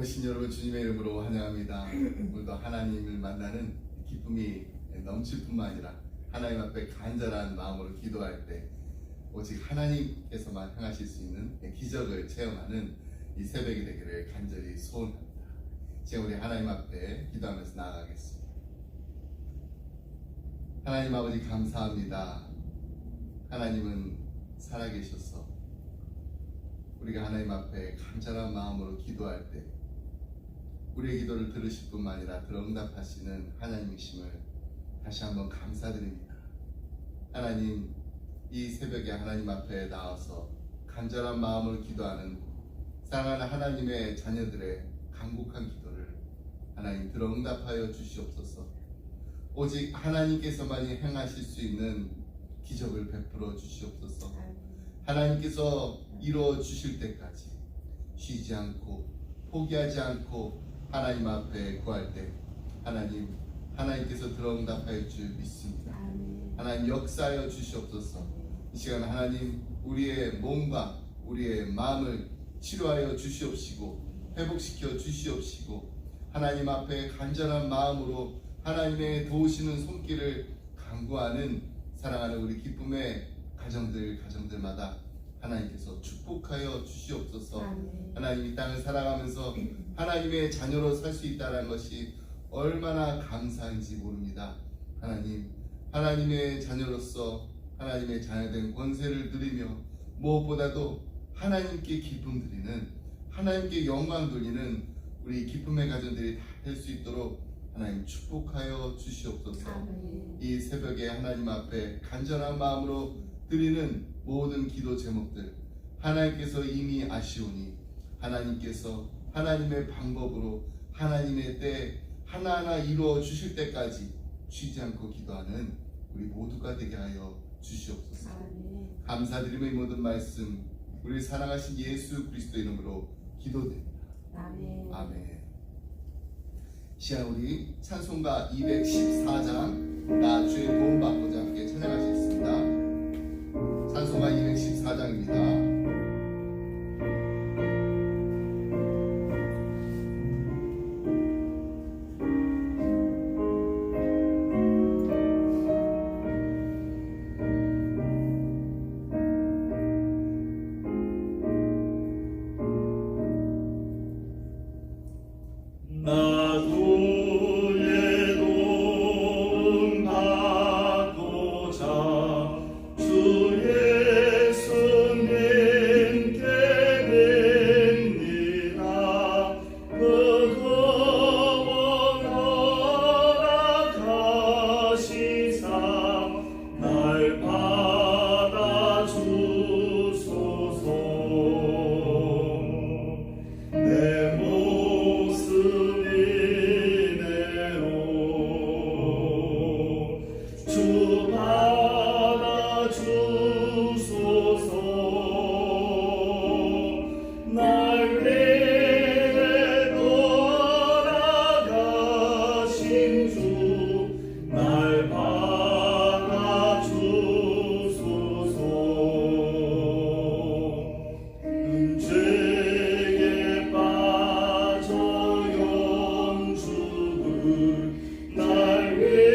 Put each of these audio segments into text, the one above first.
오신 여러분 주님의 이름으로 환영합니다. 오늘도 하나님을 만나는 기쁨이 넘칠 뿐만 아니라 하나님 앞에 간절한 마음으로 기도할 때 오직 하나님께서만 행하실 수 있는 기적을 체험하는 이 새벽이 되기를 간절히 소원합니다. 지금 우리 하나님 앞에 기도하면서 나아가겠습니다. 하나님 아버지 감사합니다. 하나님은 살아계셔서 우리가 하나님 앞에 간절한 마음으로 기도할 때 우리의 기도를 들으실 뿐만 아니라 응답하시는 하나님이심을 다시 한번 감사드립니다. 하나님, 이 새벽에 하나님 앞에 나와서 간절한 마음으로 기도하는 사랑하는 하나님의 자녀들의 간곡한 기도를 하나님 응답하여 주시옵소서. 오직 하나님께서만이 행하실 수 있는 기적을 베풀어 주시옵소서. 하나님께서 이루어 주실 때까지 쉬지 않고 포기하지 않고 하나님 앞에 구할 때 하나님께서 응답하여 줄 믿습니다. 하나님 역사하여 주시옵소서. 이 시간 하나님 우리의 몸과 우리의 마음을 치료하여 주시옵시고 회복시켜 주시옵시고 하나님 앞에 간절한 마음으로 하나님의 도우시는 손길을 간구하는 사랑하는 우리 기쁨의 가정들마다 하나님께서 축복하여 주시옵소서. 하나님 이 땅을 살아가면서 하나님의 자녀로 살 수 있다는 것이 얼마나 감사한지 모릅니다. 하나님의 자녀로서 하나님의 자녀된 권세를 누리며 무엇보다도 하나님께 기쁨 드리는 하나님께 영광 돌리는 우리 기쁨의 가정들이 다 될 수 있도록 하나님 축복하여 주시옵소서. 이 새벽에 하나님 앞에 간절한 마음으로 드리는 모든 기도 제목들 하나님께서 이미 아시오니 하나님께서 하나님의 방법으로 하나님의 때 하나하나 이루어 주실 때까지 쉬지 않고 기도하는 우리 모두가 되게 하여 주시옵소서. 감사드리며 이 모든 말씀 우리 사랑하신 예수 그리스도 이름으로 기도드립니다. 아멘. 시간 우리 찬송가 214장 나 주의 도움 받고자 함께 찬양하시겠습니다. 찬송가 214장입니다. 날 위해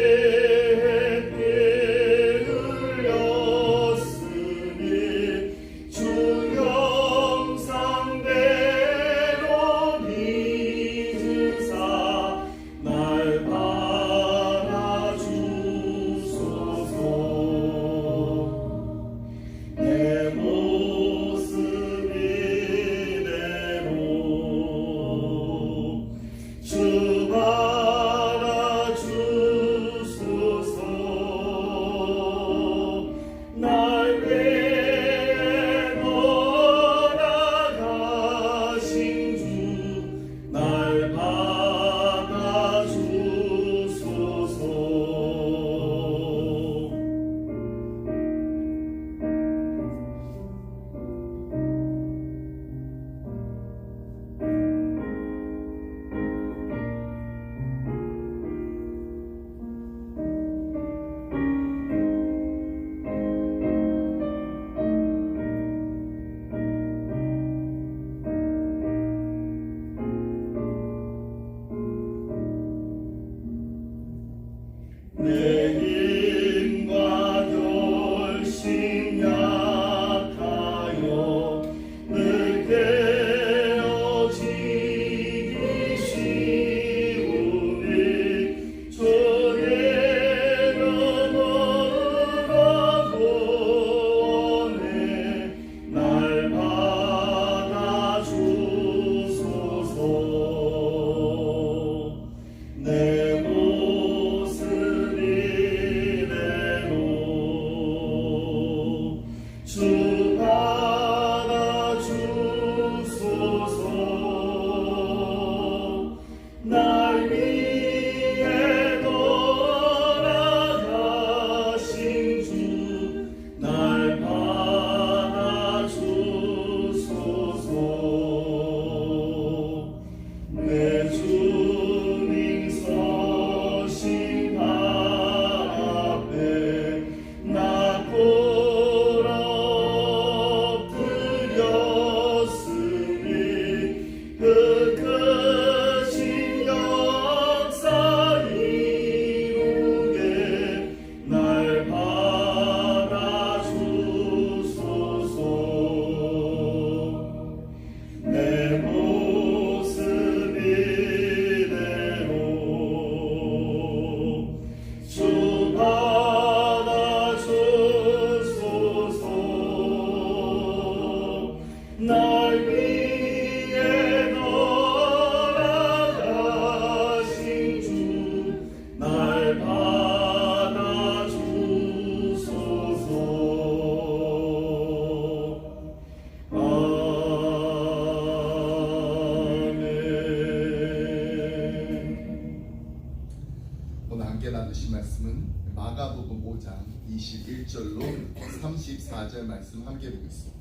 받으신 말씀은 마가복음 5장 21절로 34절 말씀 함께 보겠습니다.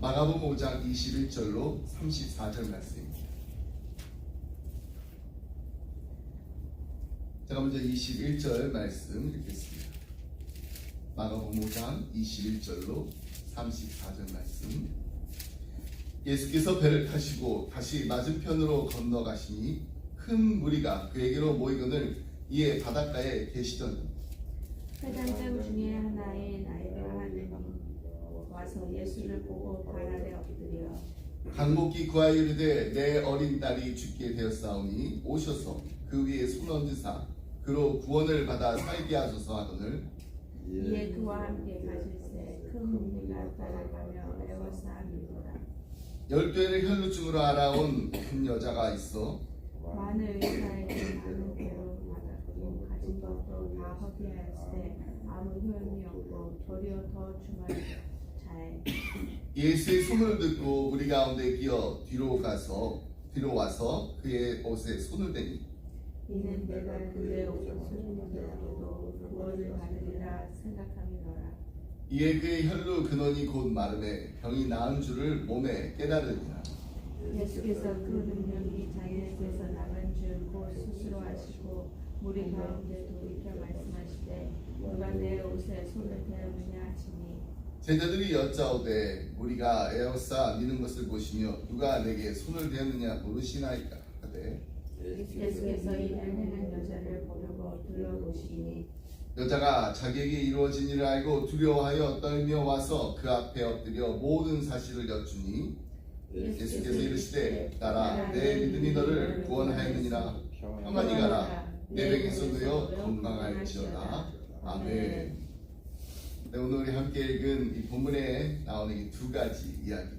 마가복음 5장 21절로 34절 말씀입니다. 제가 먼저 21절 말씀 읽겠습니다. 마가복음 5장 21절로 34절 말씀. 예수께서 배를 타시고 다시 맞은편으로 건너가시니 큰 무리가 그에게로 모이거늘 이에 바닷가에 계시더니 회당장 중에 하나의 나이가 한 와서 예수를 보고 발 아래 엎드려 강목기 구하여 이르되 내 어린 딸이 죽게 되었사오니 오셔서 그 위에 손 얹으사 그로 구원을 받아 살게 하소서 하거늘 이에 그와 함께 가실새 큰 무리가 따라가며 애워싸미더라. 12회를 혈루증으로 알아온 한 여자가 있어 많은 의사에게 많은 괴로움 받았고 가진 것도 다 허비하였으되 아무 효험이 없고 도리어 더 중한 자에 예수의 소문을 듣고 무리 가운데 끼어 뒤로 와서 그의 옷에 손을 대니 이는 내가 그의 옷을 손으로도 구원을 받으리라 생각함이더라. 이에 그의 혈루 근원이 곧 마름에 병이 나은 줄을 몸에 깨달으니라. 예수께서 그 능력이 자기에게서 나간 줄 곧 스스로 아시고 무리 가운데 돌이켜 말씀하시되 누가 내 옷에 손을 대었느냐 하시니 제자들이 여짜오되 우리가 에워싸 미는 것을 보시며 누가 내게 손을 대었느냐 모르시나이까 하되 예수께서 이를 행한 여자를 보려고 둘러보시니 여자가 자기에게 이루어진 일을 알고 두려워하여 떨며 와서 그 앞에 엎드려 모든 사실을 여쭈니 예수께서 이르시되 딸아 내 믿음이 너를 구원하였느니라 평안히 가라 내 병에서 누여 건강할지어다. 아멘. 네, 오늘 우리 함께 읽은 이 본문에 나오는 이 두 가지 이야기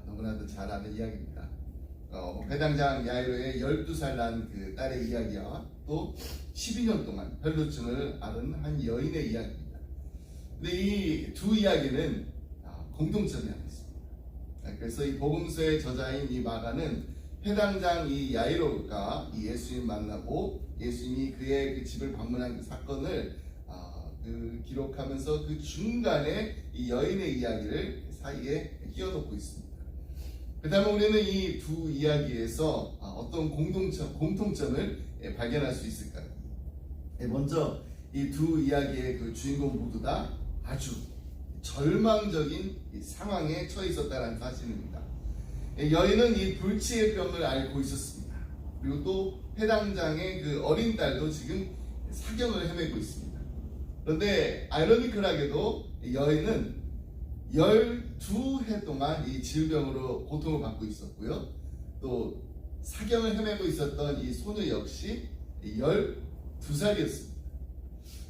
너무나도 잘 아는 이야기입니다. 회당장 야이로의 12살 난 그 딸의 이야기와 또 12년 동안 혈루증을 앓은 한 여인의 이야기입니다. 근데 이 두 이야기는 공통점이 하나 있습니다. 그래서 이 복음서의 저자인 이 마가는 회당장 이 야이로가 이 예수님 만나고 예수님이 그의 그 집을 방문한 그 사건을 기록하면서 그 중간에 이 여인의 이야기를 사이에 끼워놓고 있습니다. 그 다음에 우리는 이 두 이야기에서 어떤 공통점을 발견할 수 있을까요? 먼저 이 두 이야기의 그 주인공 모두 다 아주 절망적인 상황에 처해 있었다는 사실입니다. 여인은 이 불치의 병을 앓고 있었습니다. 그리고 또 회당장의 그 어린 딸도 지금 사경을 헤매고 있습니다. 그런데 아이러니컬하게도 여인은 12해 동안 이 질병으로 고통을 받고 있었고요. 또 사경을 헤매고 있었던 이 소녀 역시 12살이었습니다.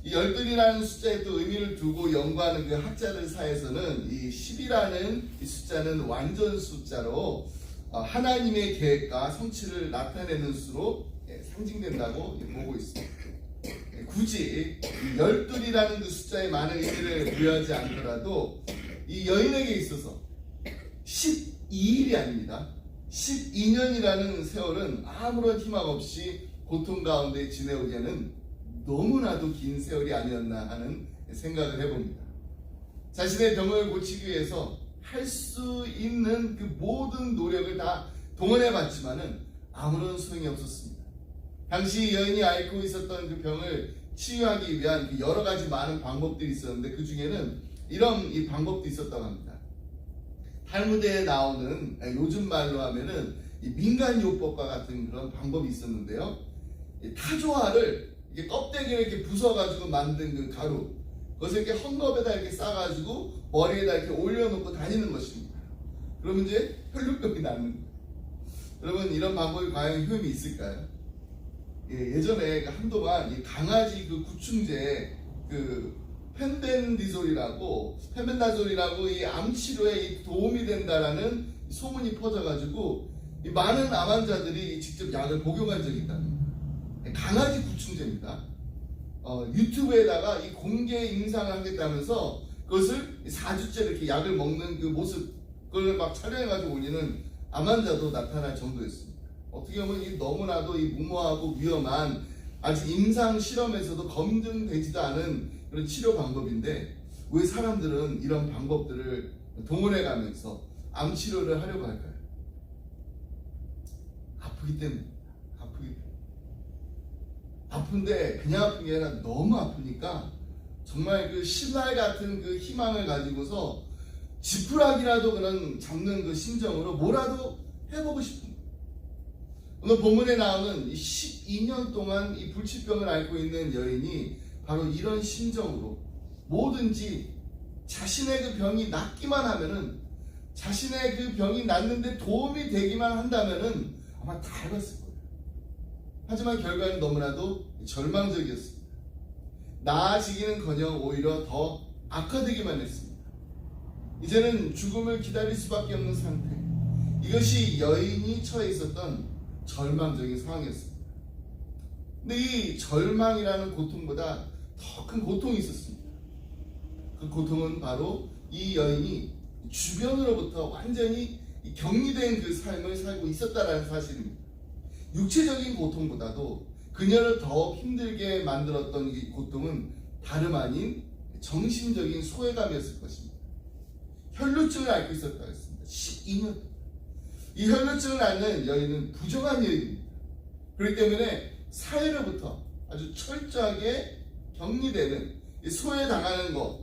이 12이라는 숫자에 또 의미를 두고 연구하는 그 학자들 사이에서는 이 10이라는 이 숫자는 완전 숫자로 하나님의 계획과 성취를 나타내는 수로 상징된다고 보고 있습니다. 굳이 12이라는 그 숫자에 많은 의미를 부여하지 않더라도 이 여인에게 있어서 12일이 아닙니다. 12년이라는 세월은 아무런 희망 없이 고통 가운데 지내오기에는 너무나도 긴 세월이 아니었나 하는 생각을 해봅니다. 자신의 병을 고치기 위해서 할 수 있는 그 모든 노력을 다 동원해봤지만은 아무런 소용이 없었습니다. 당시 여인이 앓고 있었던 그 병을 치유하기 위한 그 여러 가지 많은 방법들이 있었는데 그 중에는 이런 이 방법도 있었다고 합니다. 탈무드에 나오는 요즘 말로 하면은 이 민간요법과 같은 그런 방법이 있었는데요. 타조알을 이렇게 껍데기를 이렇게 부숴가지고 만든 그 가루, 그것을 이렇게 헝겊에다 이렇게 싸가지고 머리에다 이렇게 올려놓고 다니는 것입니다. 그러면 이제 혈루병이 낫는 거예요. 여러분, 이런 방법이 과연 효험이 있을까요? 예전에 한동안 이 강아지 그 구충제 그 펜벤다졸이라고 이 암 치료에 도움이 된다라는 소문이 퍼져가지고 이 많은 암 환자들이 직접 약을 복용한 적이 있답니다. 강아지 구충제입니다. 유튜브에다가 이 공개 임상을 하겠다면서 그것을 4주째 이렇게 약을 먹는 그 모습, 그걸 막 촬영해가지고 올리는 암 환자도 나타날 정도였습니다. 어떻게 보면 이 너무나도 이 무모하고 위험한 아직 임상 실험에서도 검증되지도 않은 그런 치료 방법인데 왜 사람들은 이런 방법들을 동원해 가면서 암 치료를 하려고 할까요? 아프기 때문입니다. 아프기 때문에. 아픈데 그냥 아픈 게 아니라 너무 아프니까 정말 그 신랄 같은 그 희망을 가지고서 지푸라기라도 그런 잡는 그 심정으로 뭐라도 해보고 싶은 거예요. 오늘 본문에 나오는 12년 동안 이 불치병을 앓고 있는 여인이 바로 이런 심정으로 뭐든지 자신의 그 병이 낫기만 하면은, 자신의 그 병이 낫는데 도움이 되기만 한다면은 아마 다 해봤을 거예요. 하지만 결과는 너무나도 절망적이었습니다. 나아지기는커녕 오히려 더 악화되기만 했습니다. 이제는 죽음을 기다릴 수밖에 없는 상태. 이것이 여인이 처해 있었던 절망적인 상황이었습니다. 근데 이 절망이라는 고통보다 더 큰 고통이 있었습니다. 그 고통은 바로 이 여인이 주변으로부터 완전히 격리된 그 삶을 살고 있었다는 사실입니다. 육체적인 고통보다도 그녀를 더 힘들게 만들었던 이 고통은 다름 아닌 정신적인 소외감이었을 것입니다. 혈루증을 앓고 있었다고 했습니다. 12년. 이 혈루증을 앓는 여인은 부정한 여인입니다. 그렇기 때문에 사회로부터 아주 철저하게 격리되는, 소외당하는 것,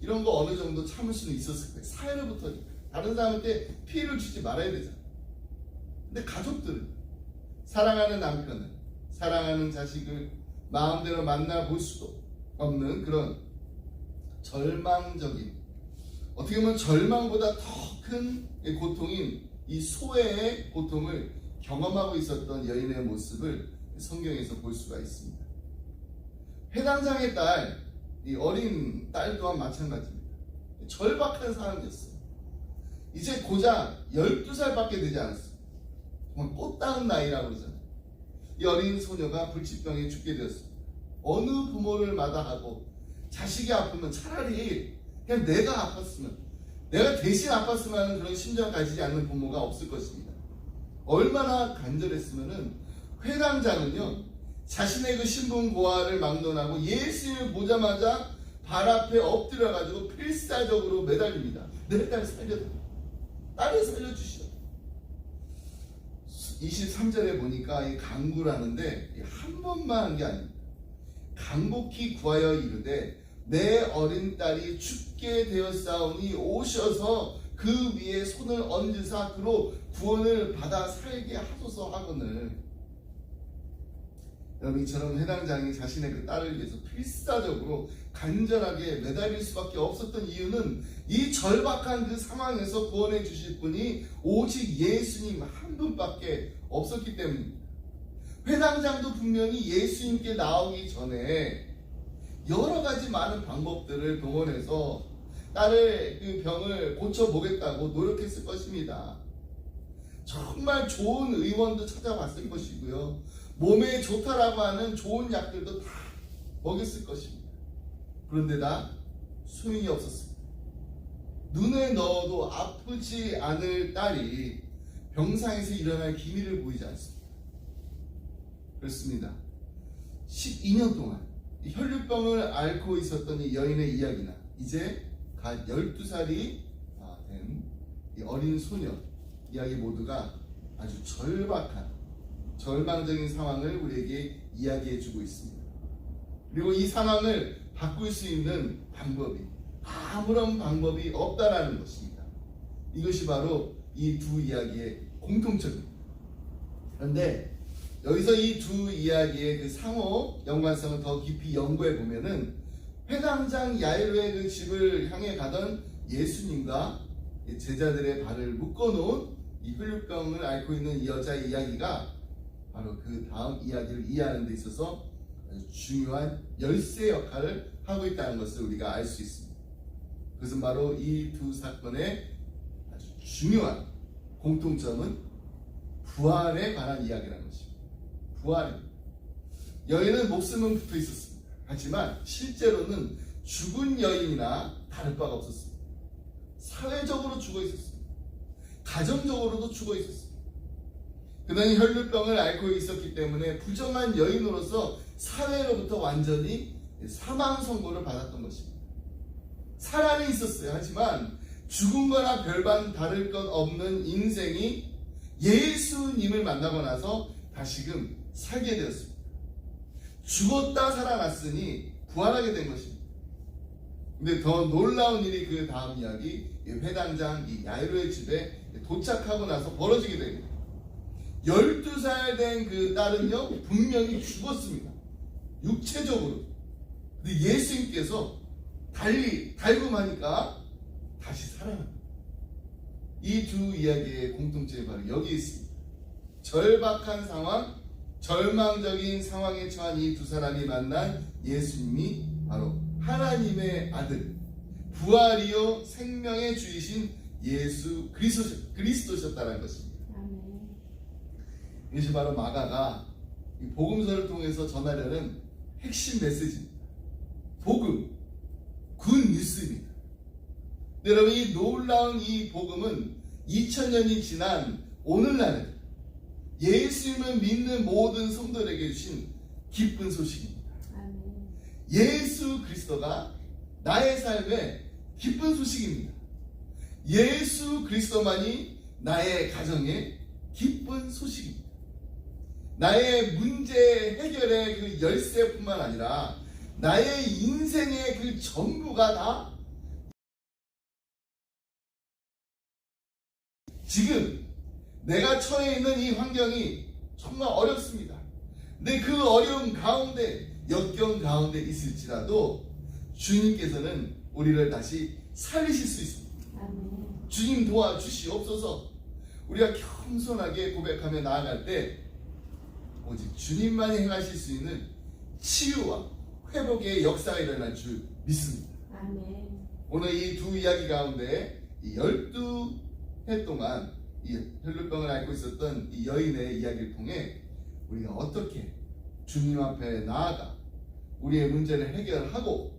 이런 거 어느 정도 참을 수는 있었을 거예요. 사회로부터 다른 사람한테 피해를 주지 말아야 되잖아요. 근데 가족들은, 사랑하는 남편을, 사랑하는 자식을 마음대로 만나볼 수도 없는 그런 절망적인, 어떻게 보면 절망보다 더 큰 고통인 이 소외의 고통을 경험하고 있었던 여인의 모습을 성경에서 볼 수가 있습니다. 회당장의 딸, 이 어린 딸 또한 마찬가지입니다. 절박한 사람이었어요. 이제 고작 12살밖에 되지 않았어요. 정말 꽃다운 나이라고 그러잖아요. 이 어린 소녀가 불치병에 죽게 되었습니다. 어느 부모를 마다하고 자식이 아프면 차라리 그냥 내가 아팠으면, 내가 대신 아팠으면 하는 그런 심정을 가지지 않는 부모가 없을 것입니다. 얼마나 간절했으면은 회당장은요, 자신의 그 신분 고하를 막론하고 예수님을 보자마자 발 앞에 엎드려가지고 필사적으로 매달립니다. 내 딸 살려줘. 딸을 살려주시오. 23절에 보니까 이 간구라는데 한 번만 한 게 아닙니다. 간곡히 구하여 이르되 내 어린 딸이 죽게 되었사오니 오셔서 그 위에 손을 얹으사 그로 구원을 받아 살게 하소서 하거늘. 여러분, 이처럼 해당장이 자신의 그 딸을 위해서 필사적으로 간절하게 매달릴 수밖에 없었던 이유는 이 절박한 그 상황에서 구원해 주실 분이 오직 예수님 한 분밖에 없었기 때문입니다. 회당장도 분명히 예수님께 나오기 전에 여러 가지 많은 방법들을 동원해서 딸의 그 병을 고쳐보겠다고 노력했을 것입니다. 정말 좋은 의원도 찾아봤을 것이고요. 몸에 좋다라고 하는 좋은 약들도 다 먹였을 것입니다. 그런데 다 소용이 없었습니다. 눈에 넣어도 아프지 않을 딸이 병상에서 일어날 기미를 보이지 않습니다. 그렇습니다. 12년 동안 혈류병을 앓고 있었던 이 여인의 이야기나 이제 갓 12살이 된 이 어린 소녀 이야기 모두가 아주 절박한, 절망적인 상황을 우리에게 이야기해주고 있습니다. 그리고 이 상황을 바꿀 수 있는 방법이, 아무런 방법이 없다라는 것입니다. 이것이 바로 이 두 이야기의 공통점입니다. 그런데 여기서 이 두 이야기의 그 상호 연관성을 더 깊이 연구해 보면은 회당장 야이로의 그 집을 향해 가던 예수님과 제자들의 발을 묶어놓은 이 혈류병을 앓고 있는 이 여자의 이야기가 바로 그 다음 이야기를 이해하는 데 있어서 아주 중요한 열쇠 역할을 하고 있다는 것을 우리가 알 수 있습니다. 그것은 바로 이 두 사건의 아주 중요한 공통점은 부활에 관한 이야기라는 것입니다. 부활입니다. 여인은 목숨은 붙어 있었습니다. 하지만 실제로는 죽은 여인이나 다를 바가 없었습니다. 사회적으로 죽어 있었습니다. 가정적으로도 죽어 있었습니다. 그는 혈루병을 앓고 있었기 때문에 부정한 여인으로서 사회로부터 완전히 사망 선고를 받았던 것입니다. 사랑이 있었어요. 하지만 죽음과나 별반 다를 것 없는 인생이 예수님을 만나고 나서 다시금 살게 되었습니다. 죽었다 살아났으니 부활하게 된 것입니다. 근데 더 놀라운 일이 그 다음 이야기, 회당장 이 야이로의 집에 도착하고 나서 벌어지게 됩니다. 12살 된 그 딸은요 분명히 죽었습니다. 육체적으로. 근데 예수님께서 달콤하니까 다시 살아납니다. 이 두 이야기의 공통점이 바로 여기 있습니다. 절박한 상황, 절망적인 상황에 처한 이 두 사람이 만난 예수님이 바로 하나님의 아들, 부활이요 생명의 주이신 예수 그리스도셨다는 것입니다. 아멘. 이것이 바로 마가가 이 복음서를 통해서 전하려는 핵심 메시지입니다. 복음, 굿 뉴스입니다. 여러분, 이 놀라운 이 복음은 2000년이 지난 오늘날에 예수님을 믿는 모든 성도들에게 주신 기쁜 소식입니다. 아멘. 예수 그리스도가 나의 삶의 기쁜 소식입니다. 예수 그리스도만이 나의 가정의 기쁜 소식입니다. 나의 문제 해결의 그 열쇠뿐만 아니라 나의 인생의 그 전부가 다 지금 내가 처해 있는 이 환경이 정말 어렵습니다. 근데 그 어려움 가운데, 역경 가운데 있을지라도 주님께서는 우리를 다시 살리실 수 있습니다. 아멘. 주님 도와주시옵소서. 우리가 겸손하게 고백하며 나아갈 때 오직 주님만이 행하실 수 있는 치유와 회복의 역사가 일어날 줄 믿습니다. 아멘. 오늘 이 두 이야기 가운데 이 12해 동안 이 혈루병을 앓고 있었던 이 여인의 이야기를 통해 우리가 어떻게 주님 앞에 나아가 우리의 문제를 해결하고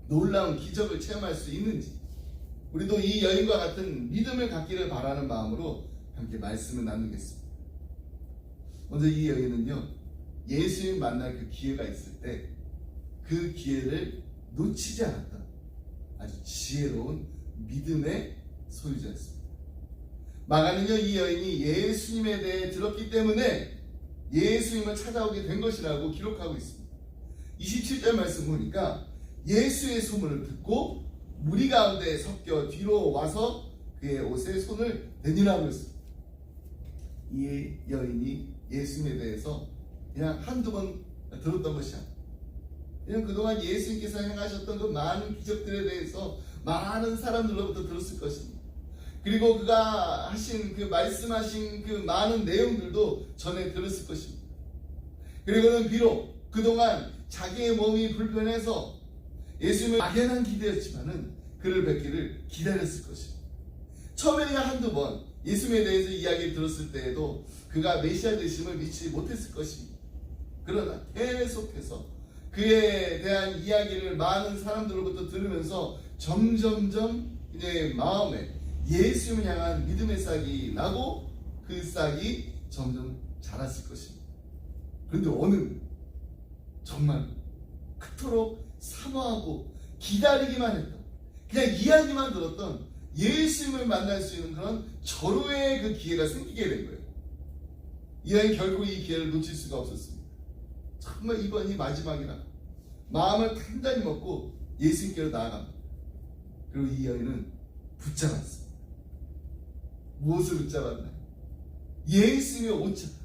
놀라운 기적을 체험할 수 있는지, 우리도 이 여인과 같은 믿음을 갖기를 바라는 마음으로 함께 말씀을 나누겠습니다. 먼저 이 여인은요, 예수님 만날 그 기회가 있을 때 그 기회를 놓치지 않았던 아주 지혜로운 믿음의 소유자였습니다. 마가는요, 이 여인이 예수님에 대해 들었기 때문에 예수님을 찾아오게 된 것이라고 기록하고 있습니다. 27절 말씀 보니까 예수의 소문을 듣고 무리 가운데 섞여 뒤로 와서 그의 옷에 손을 대니라고 했습니다. 이 여인이 예수님에 대해서 그냥 한두 번 들었던 것이 아니라 그냥 그동안 예수님께서 행하셨던 그 많은 기적들에 대해서 많은 사람들로부터 들었을 것입니다. 그리고 그가 하신 그 말씀하신 그 많은 내용들도 전에 들었을 것입니다. 그리고는 비록 그동안 자기의 몸이 불편해서 예수님을 막연한 기대였지만은 그를 뵙기를 기다렸을 것입니다. 처음에 그냥 한두 번 예수님에 대해서 이야기를 들었을 때에도 그가 메시아 되심을 믿지 못했을 것입니다. 그러나 계속해서 그에 대한 이야기를 많은 사람들로부터 들으면서 점점점 그의 마음에 예수님을 향한 믿음의 싹이 나고 그 싹이 점점 자랐을 것입니다. 그런데 오늘 정말 그토록 사모하고 기다리기만 했던, 그냥 이야기만 들었던 예수님을 만날 수 있는 그런 절호의 그 기회가 생기게 된 거예요. 이 여인 결코 이 기회를 놓칠 수가 없었습니다. 정말 이번이 마지막이라 마음을 단단히 먹고 예수님께로 나아갑니다. 그리고 이 여인은 붙잡았습니다. 무엇을 붙잡았나요? 예수님의 옷자락.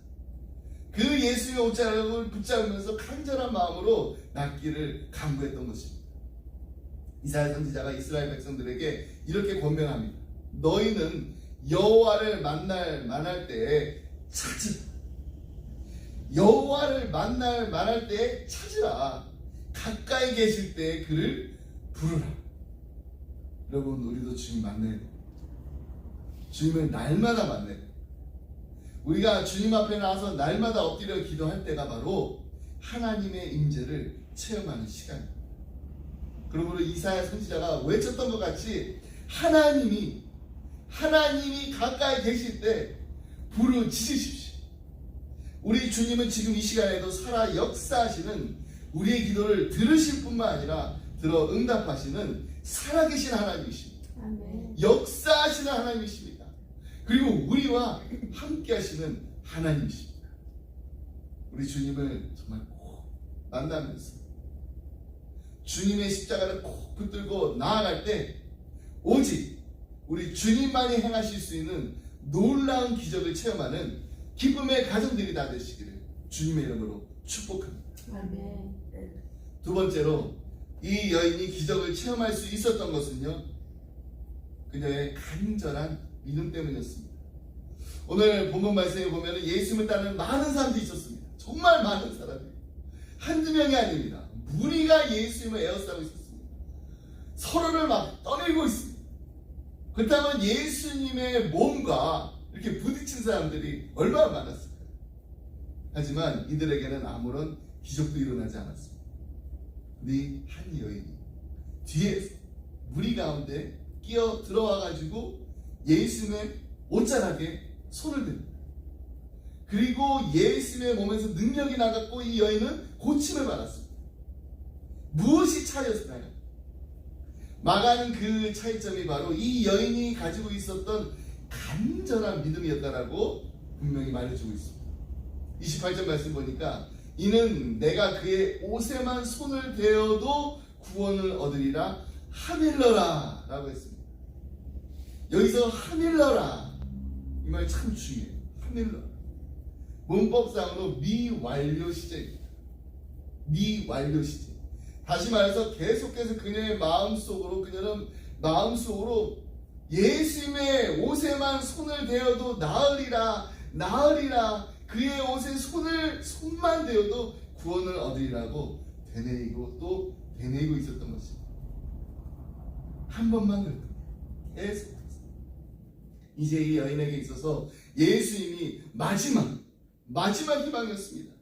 그 예수님의 옷자락을 붙잡으면서 간절한 마음으로 낫기를 간구했던 것입니다. 이사야 선지자가 이스라엘 백성들에게 이렇게 권면합니다. 너희는 여호와를 만날 때에 찾으라. 여호와를 만날 때에 찾으라. 가까이 계실 때에 그를 부르라. 여러분, 우리도 주님 만나야 돼요. 주님을 날마다 만나야 돼요. 우리가 주님 앞에 나와서 날마다 엎드려 기도할 때가 바로 하나님의 임재를 체험하는 시간입니다. 그러므로 이사야 선지자가 외쳤던 것 같이 하나님이 가까이 계실 때 부르짖으십시오. 우리 주님은 지금 이 시간에도 살아 역사하시는 우리의 기도를 들으실 뿐만 아니라 들어 응답하시는 살아계신 하나님이십니다. 아멘. 역사하시는 하나님이십니다. 그리고 우리와 함께 하시는 하나님이십니다. 우리 주님을 정말 꼭 만나면서 주님의 십자가를 꼭 붙들고 나아갈 때 오직 우리 주님만이 행하실 수 있는 놀라운 기적을 체험하는 기쁨의 가정들이 다 되시기를 주님의 이름으로 축복합니다. 아멘. 두 번째로 이 여인이 기적을 체험할 수 있었던 것은요, 그녀의 간절한 믿음 때문이었습니다. 오늘 본문 말씀에 보면 예수님을 따르는 많은 사람들이 있었습니다. 정말 많은 사람들이, 한두 명이 아닙니다. 무리가 예수님을 에워싸고 있었습니다. 서로를 막 떠밀고 있습니다. 그렇다면 예수님의 몸과 이렇게 부딪힌 사람들이 얼마나 많았을까요? 하지만 이들에게는 아무런 기적도 일어나지 않았습니다. 근데 한 여인이 뒤에서 무리 가운데 끼어 들어와가지고 예수님의 옷자락에 손을 댑니다. 그리고 예수님의 몸에서 능력이 나갔고 이 여인은 고침을 받았습니다. 무엇이 차이였을까요? 마가는 그 차이점이 바로 이 여인이 가지고 있었던 간절한 믿음이었다라고 분명히 말해주고 있습니다. 28절 말씀 보니까 이는 내가 그의 옷에만 손을 대어도 구원을 얻으리라 하밀러라 라고 했습니다. 여기서 하밀러라, 이 말 참 중요해요. 하밀러라, 문법상으로 미완료 시제입니다. 미완료 시제. 다시 말해서 계속해서 그녀의 마음속으로 예수님의 옷에만 손을 대어도 나으리라, 그의 옷에 손만 대어도 구원을 얻으리라고 되뇌이고 또 되뇌이고 있었던 것입니다. 한 번만 그랬던 거예요. 계속해서. 이제 이 여인에게 있어서 예수님이 마지막 희망이었습니다.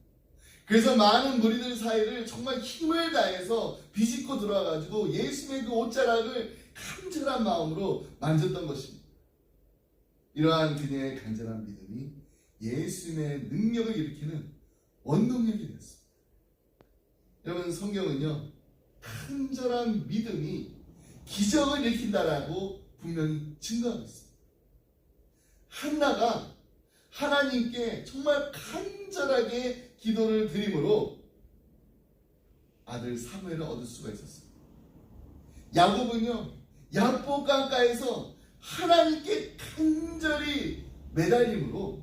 그래서 많은 무리들 사이를 정말 힘을 다해서 비집고 들어와가지고 예수님의 그 옷자락을 간절한 마음으로 만졌던 것입니다. 이러한 그녀의 간절한 믿음이 예수님의 능력을 일으키는 원동력이 되었습니다. 여러분, 성경은요, 간절한 믿음이 기적을 일으킨다라고 분명히 증거하고 있습니다. 한나가 하나님께 정말 간절하게 기도를 드림으로 아들 사무엘을 얻을 수가 있었습니다. 야곱은요, 야복 강가에서 하나님께 간절히 매달림으로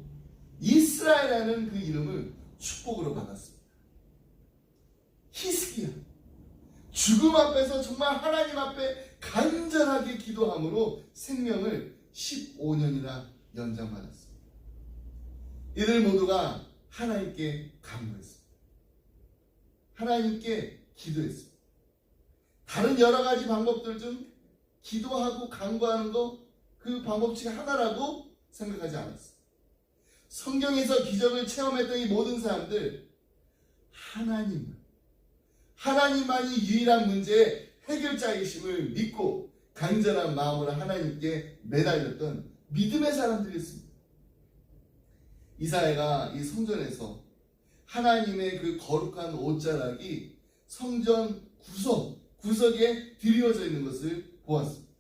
이스라엘이라는 그 이름을 축복으로 받았습니다. 히스기야, 죽음 앞에서 정말 하나님 앞에 간절하게 기도함으로 생명을 15년이나 연장받았습니다. 이들 모두가 하나님께 간구했습니다. 하나님께 기도했습니다. 다른 여러 가지 방법들 중 기도하고 간구하는 거, 그 방법 중에 하나라고 생각하지 않았습니다. 성경에서 기적을 체험했던 이 모든 사람들, 하나님만이 유일한 문제의 해결자이심을 믿고 간절한 마음으로 하나님께 매달렸던 믿음의 사람들이었습니다. 이사야가 이 성전에서 하나님의 그 거룩한 옷자락이 성전 구석에 드리워져 있는 것을 보았습니다.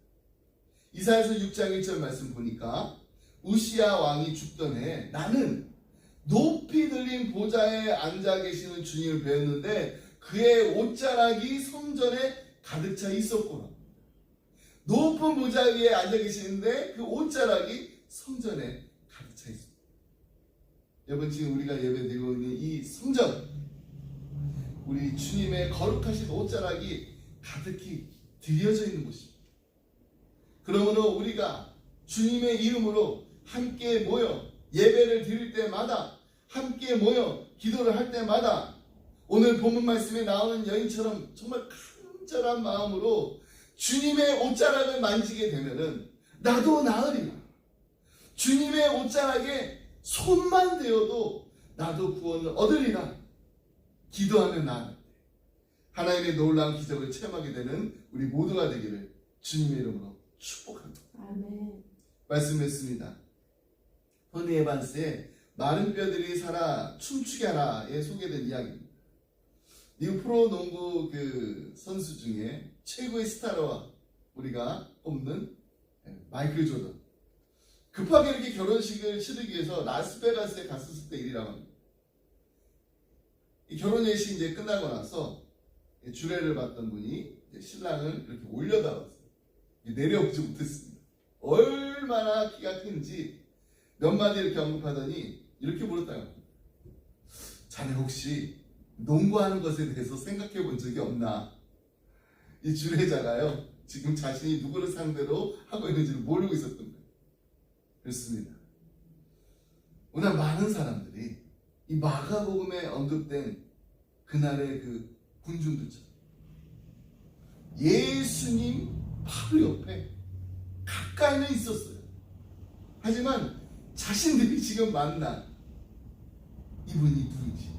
이사야서 6장 1절 말씀 보니까 우시야 왕이 죽던 해에 나는 높이 들린 보좌에 앉아 계시는 주님을 배웠는데 그의 옷자락이 성전에 가득 차 있었구나. 높은 보좌 위에 앉아 계시는데 그 옷자락이 성전에 가득 차 있습니다. 여러분, 지금 우리가 예배드리고 있는 이 성전, 우리 주님의 거룩하신 옷자락이 가득히 드려져 있는 곳입니다. 그러므로 우리가 주님의 이름으로 함께 모여 예배를 드릴 때마다, 함께 모여 기도를 할 때마다 오늘 본문 말씀에 나오는 여인처럼 정말 간절한 마음으로 주님의 옷자락을 만지게 되면은 나도 나으리라. 주님의 옷자락에 손만 대어도 나도 구원을 얻으리라. 기도하면 나아갈 때 하나님의 놀라운 기적을 체험하게 되는 우리 모두가 되기를 주님의 이름으로 축복합니다. 아멘. 말씀했습니다. 토니 에반스의 마른 뼈들이 살아 춤추게 하라에 소개된 이야기입니다. 미국 프로농구 그 선수 중에 최고의 스타로 우리가 꼽는 마이클 조던. 급하게 이렇게 결혼식을 치르기 위해서 라스베가스에 갔었을 때 일이라고 합니다. 이 결혼 예식이 이제 끝나고 나서 주례를 받던 분이 신랑을 이렇게 올려다 봤어요. 내려오지 못했습니다. 얼마나 키가 큰지 몇 마디 이렇게 언급하더니 이렇게 물었다고 합니다. 자네 혹시 농구하는 것에 대해서 생각해 본 적이 없나? 이 주례자가요, 지금 자신이 누구를 상대로 하고 있는지를 모르고 있었던 거예요. 그렇습니다. 오늘 많은 사람들이 이 마가복음에 언급된 그날의 그 군중들처럼 예수님 바로 옆에 가까이는 있었어요. 하지만 자신들이 지금 만난 이분이 누군지,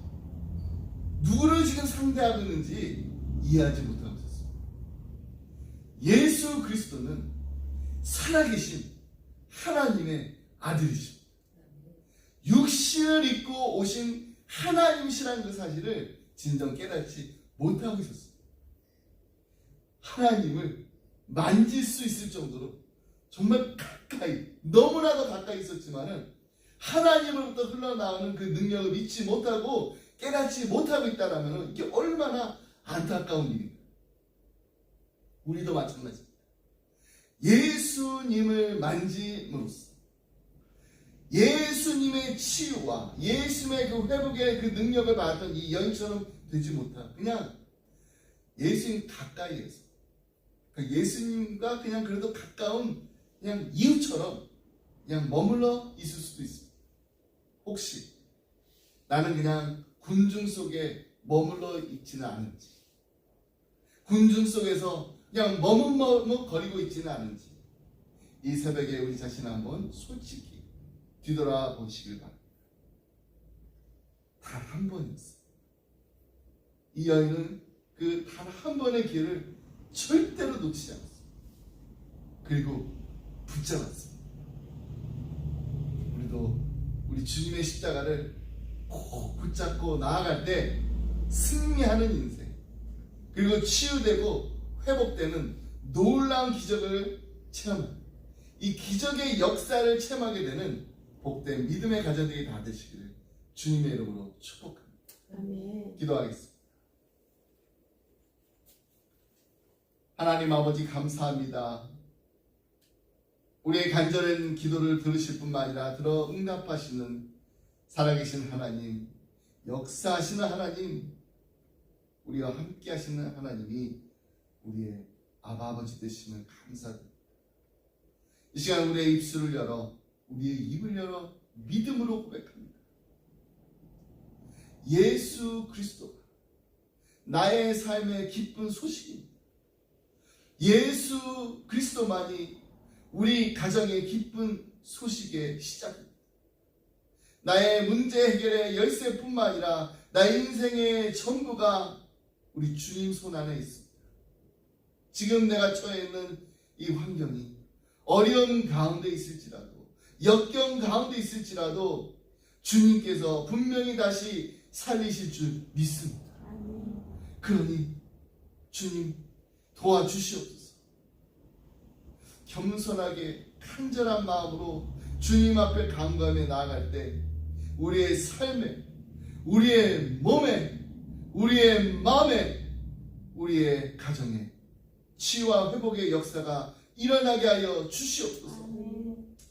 누구를 지금 상대하고 있는지 이해하지 못하고 있었어요. 예수 그리스도는 살아계신 하나님의 아들이십니다. 육신을 입고 오신 하나님이시라는 그 사실을 진정 깨닫지 못하고 있었어요. 하나님을 만질 수 있을 정도로 정말 가까이, 너무나도 가까이 있었지만은 하나님으로부터 흘러나오는 그 능력을 믿지 못하고 깨닫지 못하고 있다라면 이게 얼마나 안타까운 일인가. 우리도 마찬가지입니다. 예수님을 만짐으로써 예수님의 치유와 예수님의 그 회복의 그 능력을 받았던 이 여인처럼 되지 못하고 그냥 예수님 가까이에서 예수님과 그냥 그래도 가까운 그냥 이웃처럼 그냥 머물러 있을 수도 있습니다. 혹시 나는 그냥 군중 속에 머물러 있지는 않은지, 군중 속에서 그냥 머뭇거리고 있지는 않은지, 이 새벽에 우리 자신 한번 솔직히 뒤돌아보시길 바랍니다. 단 한 번이었어요. 이 여인은 그 단 한 번의 기회를 절대로 놓치지 않았어요. 그리고 붙잡았습니다. 우리도 우리 주님의 십자가를 꼭 붙잡고 나아갈 때 승리하는 인생, 그리고 치유되고 회복되는 놀라운 기적을 체험합니다. 이 기적의 역사를 체험하게 되는 복된 믿음의 가정들이 다 되시기를 주님의 이름으로 축복합니다. 아멘. 기도하겠습니다. 하나님 아버지 감사합니다. 우리의 간절한 기도를 들으실 뿐만 아니라 들어 응답하시는 살아계신 하나님, 역사하시는 하나님, 우리와 함께 하시는 하나님이 우리의 아버지 되심을 감사드립니다. 이 시간 우리의 입술을 열어, 우리의 입을 열어 믿음으로 고백합니다. 예수 그리스도가 나의 삶의 기쁜 소식입니다. 예수 그리스도만이 우리 가정의 기쁜 소식의 시작입니다. 나의 문제 해결의 열쇠뿐만 아니라 나의 인생의 전부가 우리 주님 손 안에 있습니다. 지금 내가 처해 있는 이 환경이 어려운 가운데 있을지라도, 역경 가운데 있을지라도 주님께서 분명히 다시 살리실 줄 믿습니다. 그러니 주님 도와주시옵소서. 겸손하게 간절한 마음으로 주님 앞에 간구하며 나아갈 때 우리의 삶에, 우리의 몸에, 우리의 마음에, 우리의 가정에 치유와 회복의 역사가 일어나게 하여 주시옵소서.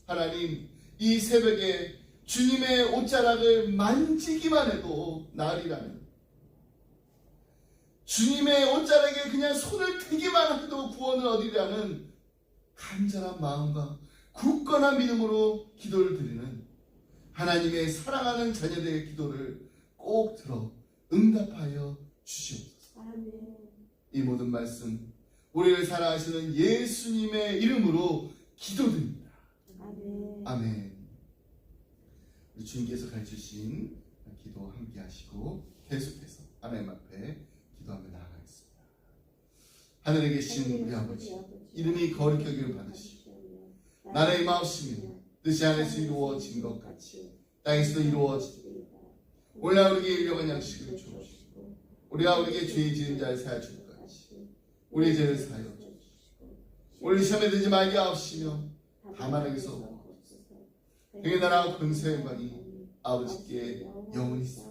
하나님, 이 새벽에 주님의 옷자락을 만지기만 해도 나으리라는, 주님의 옷자락에 그냥 손을 대기만 해도 구원을 얻으리라는 간절한 마음과 굳건한 믿음으로 기도를 드리는 하나님의 사랑하는 자녀들의 기도를 꼭 들어 응답하여 주시옵소서. 이 모든 말씀 우리를 사랑하시는 예수님의 이름으로 기도드립니다. 아멘. 우리 주님께서 가르치신 기도 함께 하시고 계속해서 하나님 앞에 기도하며 나아가겠습니다. 하늘에 계신 우리 아버지, 이름이 거룩히 여김을 받으시고 나라의 마옵시며 뜻이 하늘에서 이루어진 것 같이 땅에서도 이루어지리이다. 오늘날 우리에게 일용할 양식을 주옵시고 우리가 우리에게 죄 지은 자를 사하여 줄 것 같이 우리의 죄를 사하여 주옵시고 우리 시험에 들지 말게 하옵시며 다만 여기서 그의 나라와 권세 영광이 아버지께 영원히 있습니다.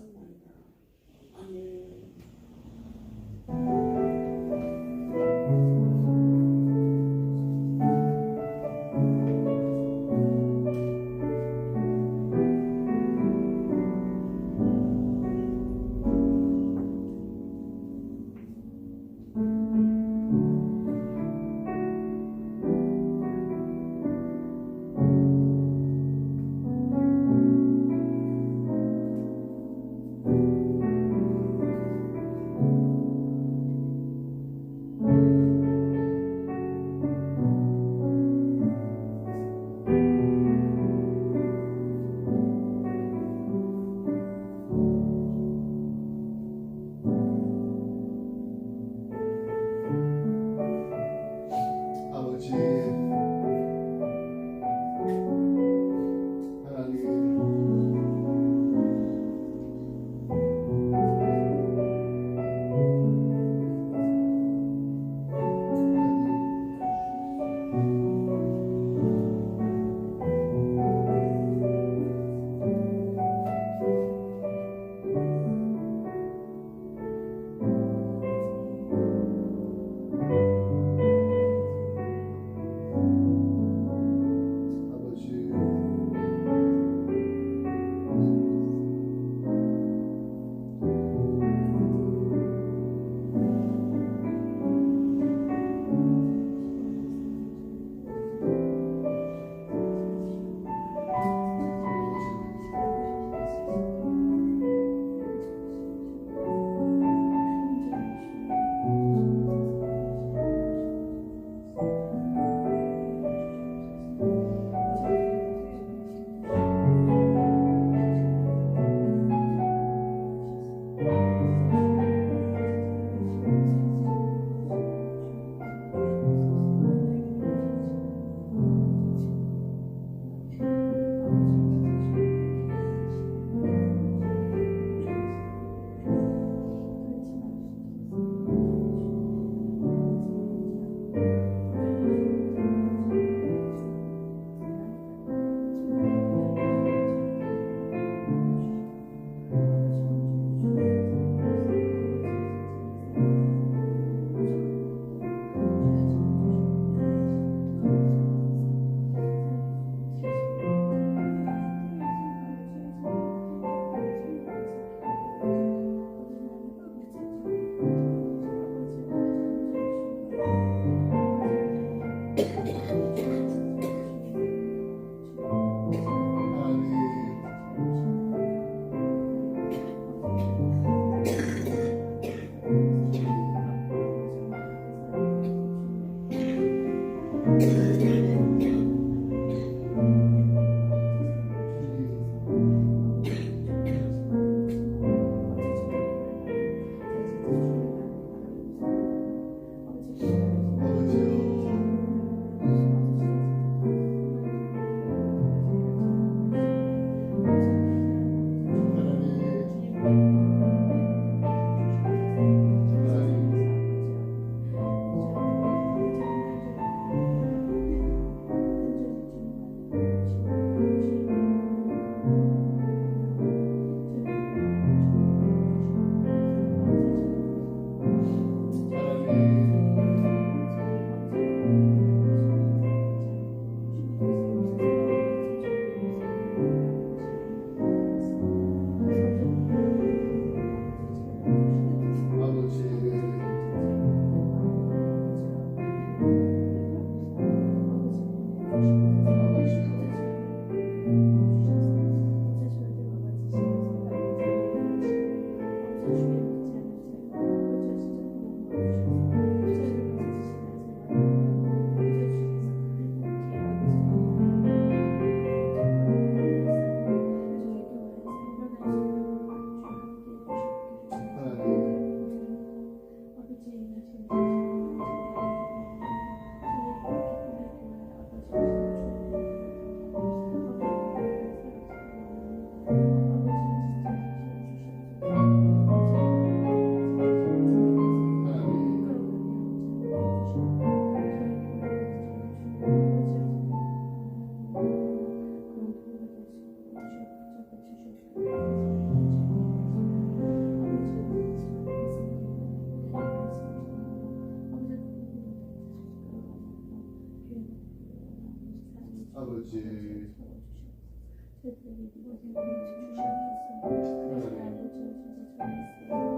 아버지 저희들에게 이것을 주시옵소서. 그래서 알고 주옵소서.